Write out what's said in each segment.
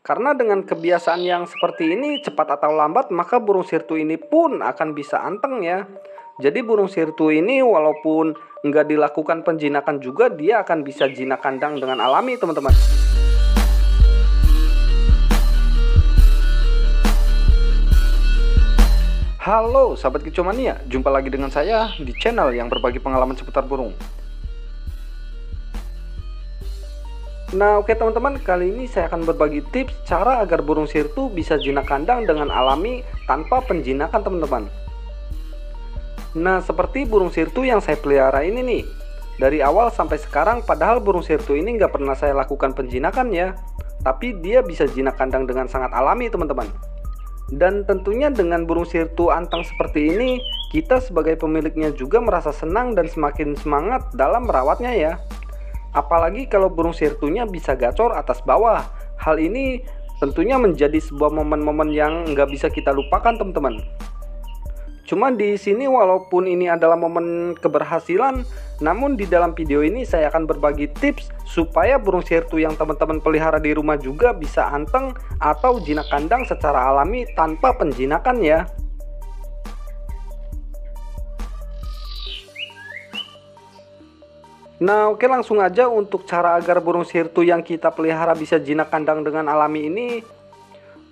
Karena dengan kebiasaan yang seperti ini, cepat atau lambat maka burung sirtu ini pun akan bisa anteng ya. Jadi burung sirtu ini walaupun nggak dilakukan penjinakan juga, dia akan bisa jinak kandang dengan alami teman-teman. Halo sahabat kicomania, jumpa lagi dengan saya di channel yang berbagi pengalaman seputar burung. Nah oke teman-teman, kali ini saya akan berbagi tips cara agar burung sirtu bisa jinak kandang dengan alami tanpa penjinakan teman-teman. Nah seperti burung sirtu yang saya pelihara ini nih, dari awal sampai sekarang padahal burung sirtu ini nggak pernah saya lakukan penjinakan ya, tapi dia bisa jinak kandang dengan sangat alami teman-teman. Dan tentunya dengan burung sirtu anteng seperti ini, kita sebagai pemiliknya juga merasa senang dan semakin semangat dalam merawatnya ya. Apalagi kalau burung sirtunya bisa gacor atas bawah. Hal ini tentunya menjadi sebuah momen-momen yang nggak bisa kita lupakan teman-teman. Cuma di sini walaupun ini adalah momen keberhasilan, namun di dalam video ini saya akan berbagi tips supaya burung sirtu yang teman-teman pelihara di rumah juga bisa anteng atau jinak kandang secara alami tanpa penjinakan ya. Nah oke, langsung aja untuk cara agar burung sirtu yang kita pelihara bisa jinak kandang dengan alami ini.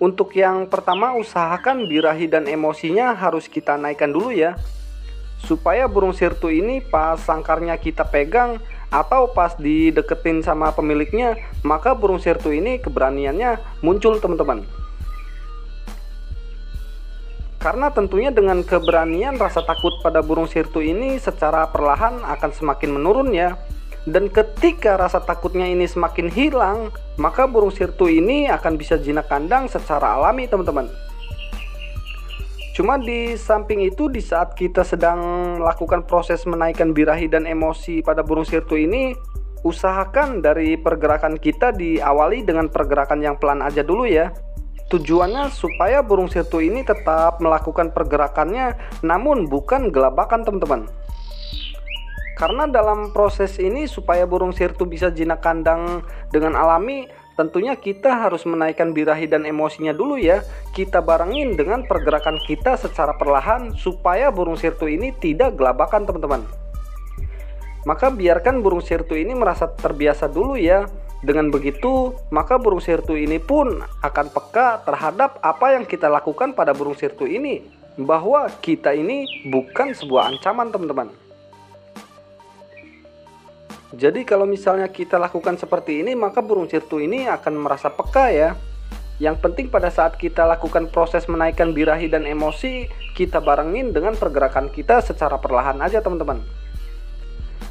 Untuk yang pertama, usahakan birahi dan emosinya harus kita naikkan dulu ya, supaya burung sirtu ini pas sangkarnya kita pegang atau pas dideketin sama pemiliknya, maka burung sirtu ini keberaniannya muncul teman-teman. Karena tentunya dengan keberanian, rasa takut pada burung sirtu ini secara perlahan akan semakin menurun ya. Dan ketika rasa takutnya ini semakin hilang, maka burung sirtu ini akan bisa jinak kandang secara alami teman-teman. Cuma di samping itu, di saat kita sedang melakukan proses menaikkan birahi dan emosi pada burung sirtu ini, usahakan dari pergerakan kita diawali dengan pergerakan yang pelan aja dulu ya. Tujuannya supaya burung sirtu ini tetap melakukan pergerakannya, namun bukan gelabakan teman-teman. Karena dalam proses ini supaya burung sirtu bisa jinak kandang dengan alami, tentunya kita harus menaikkan birahi dan emosinya dulu ya. Kita barengin dengan pergerakan kita secara perlahan supaya burung sirtu ini tidak gelabakan teman-teman. Maka biarkan burung sirtu ini merasa terbiasa dulu ya. Dengan begitu, maka burung sirtu ini pun akan peka terhadap apa yang kita lakukan pada burung sirtu ini, bahwa kita ini bukan sebuah ancaman teman-teman. Jadi kalau misalnya kita lakukan seperti ini, maka burung sirtu ini akan merasa peka ya. Yang penting pada saat kita lakukan proses menaikkan birahi dan emosi, kita barengin dengan pergerakan kita secara perlahan aja teman-teman.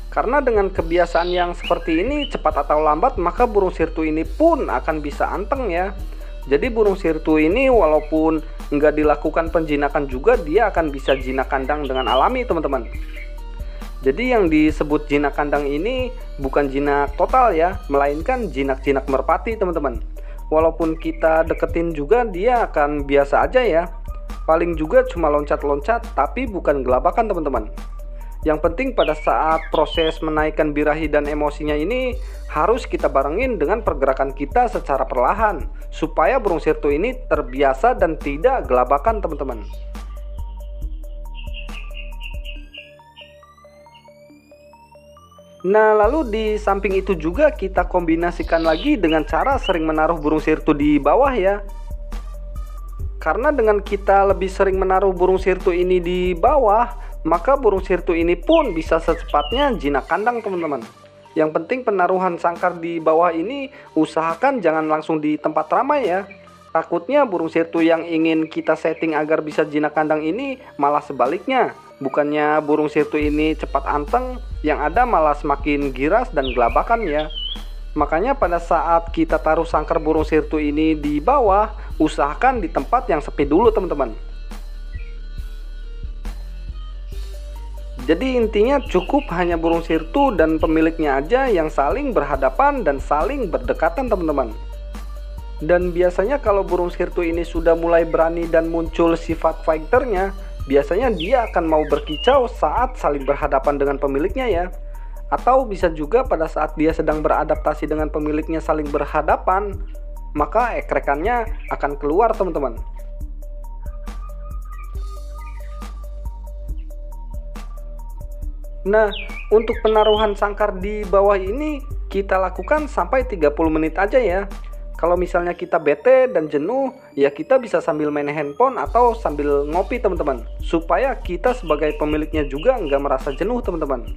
Karena dengan kebiasaan yang seperti ini, cepat atau lambat maka burung sirtu ini pun akan bisa anteng ya. Jadi burung sirtu ini walaupun nggak dilakukan penjinakan juga, dia akan bisa jinak kandang dengan alami teman-teman. Jadi yang disebut jinak kandang ini bukan jinak total ya, melainkan jinak-jinak merpati teman-teman. Walaupun kita deketin juga, dia akan biasa aja ya. Paling juga cuma loncat-loncat, tapi bukan gelabakan teman-teman. Yang penting pada saat proses menaikkan birahi dan emosinya ini harus kita barengin dengan pergerakan kita secara perlahan, supaya burung sirtu ini terbiasa dan tidak gelabakan teman-teman. Nah lalu di samping itu juga kita kombinasikan lagi dengan cara sering menaruh burung sirtu di bawah ya. Karena dengan kita lebih sering menaruh burung sirtu ini di bawah, maka burung sirtu ini pun bisa secepatnya jinak kandang teman-teman. Yang penting penaruhan sangkar di bawah ini usahakan jangan langsung di tempat ramai ya. Takutnya burung sirtu yang ingin kita setting agar bisa jinak kandang ini malah sebaliknya. Bukannya burung sirtu ini cepat anteng, yang ada malah semakin giras dan gelabakan ya. Makanya pada saat kita taruh sangkar burung sirtu ini di bawah, usahakan di tempat yang sepi dulu teman-teman. Jadi intinya cukup hanya burung sirtu dan pemiliknya aja yang saling berhadapan dan saling berdekatan teman-teman. Dan biasanya kalau burung sirtu ini sudah mulai berani dan muncul sifat fighternya, biasanya dia akan mau berkicau saat saling berhadapan dengan pemiliknya ya. Atau bisa juga pada saat dia sedang beradaptasi dengan pemiliknya saling berhadapan, maka ekrekannya akan keluar teman-teman. Nah, untuk penaruhan sangkar di bawah ini kita lakukan sampai 30 menit aja ya. Kalau misalnya kita bete dan jenuh, ya kita bisa sambil main handphone atau sambil ngopi teman-teman, supaya kita sebagai pemiliknya juga nggak merasa jenuh teman-teman.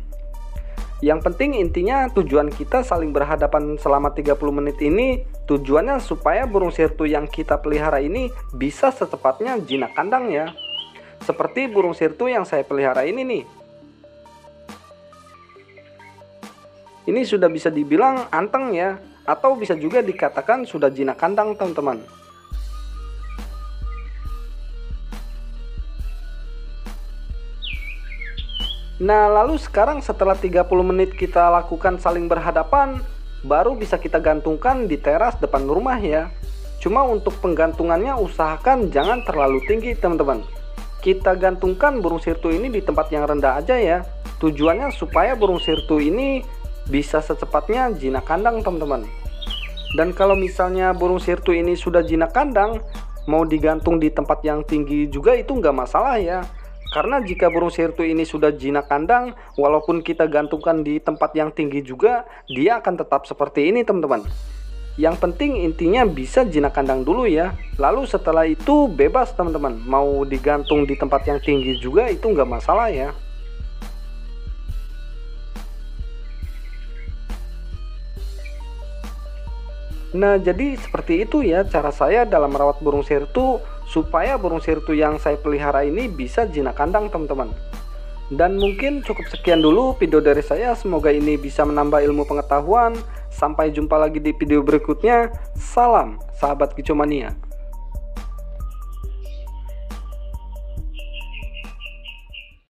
Yang penting intinya tujuan kita saling berhadapan selama 30 menit ini, tujuannya supaya burung sirtu yang kita pelihara ini bisa secepatnya jinak kandang ya. Seperti burung sirtu yang saya pelihara ini nih. Ini sudah bisa dibilang anteng ya, atau bisa juga dikatakan sudah jinak kandang teman-teman. Nah, lalu sekarang setelah 30 menit kita lakukan saling berhadapan, baru bisa kita gantungkan di teras depan rumah ya. Cuma untuk penggantungannya usahakan jangan terlalu tinggi teman-teman. Kita gantungkan burung sirtu ini di tempat yang rendah aja ya. Tujuannya supaya burung sirtu ini bisa secepatnya jinak kandang teman-teman. Dan kalau misalnya burung sirtu ini sudah jinak kandang, mau digantung di tempat yang tinggi juga itu nggak masalah ya. Karena jika burung sirtu ini sudah jinak kandang, walaupun kita gantungkan di tempat yang tinggi juga, dia akan tetap seperti ini teman-teman. Yang penting intinya bisa jinak kandang dulu ya. Lalu setelah itu bebas teman-teman, mau digantung di tempat yang tinggi juga itu nggak masalah ya. Nah, jadi seperti itu ya cara saya dalam merawat burung sirtu supaya burung sirtu yang saya pelihara ini bisa jinak kandang teman-teman. Dan mungkin cukup sekian dulu video dari saya, semoga ini bisa menambah ilmu pengetahuan. Sampai jumpa lagi di video berikutnya. Salam sahabat kicomania.